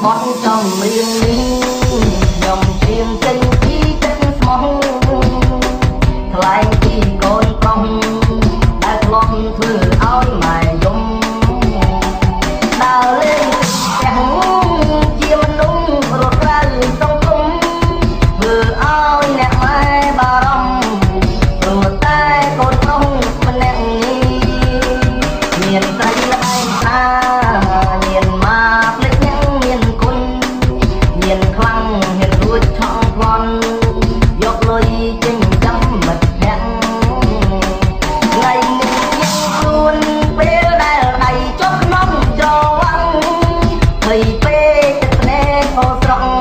បត់ចំរៀងនេះខ្ញុំជាងចេញពីទឹកស្មោះថ្លែងពីកូនប្រុសដែលធ្លាប់ធ្វើឲ្យម៉ែយំដើរលេងផ្ទះជាមនុស្សរត់រើសង្គមធ្វើឲ្យអ្នកម៉ែបារម្ភព្រោះតែកូនប្រុសម្នាក់នេះមានស្រីល្បែងថាមានមកភ្លេចអ្នកមានគុណមានខ្លាំងហ៊ានរួចឆក់ផ្លន់យកលុយចេញចាំមិត្តភក្តិថ្ងៃនេះយើងខ្លួនពេលដែលដៃចុះក្នុងច្រវាំងភ័យពេកទឹកភ្នែកហូរស្រង់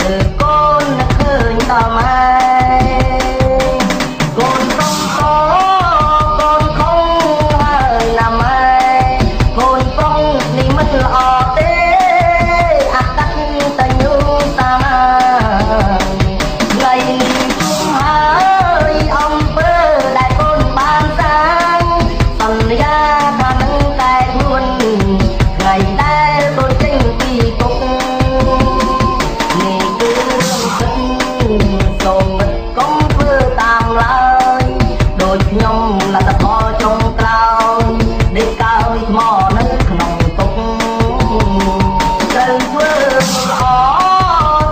គឺកូននឹកឃើញដល់ម៉ែកូនប្រុសកូនខំហើយណាម៉ែកូនប្រុសនេះមិនល្អទេអាកាត់តែញូតាម៉ាថ្ងៃនេះជួបហើយអំពើដែលកូនបានសាងសន្យាថានឹងតែខ្លួនថ្ងៃដែលកូនចេញពីគុកនេះគឺរឿងពិតសូមមិត្តកុំធ្វើតាមឡើយដូចខ្ញុំលទ្ធផលចុងក្រោយដេកកើយថ្មនៅក្នុងទុកត្រូវធ្វើល្អស្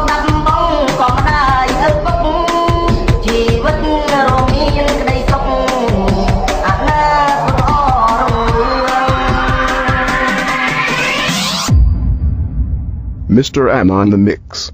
ដាប់បងក៏ម្ដាយឪពុកជីវិតរមមានក្តីសុខអនាគតល្អរុងរឿង Mr. M on the mix.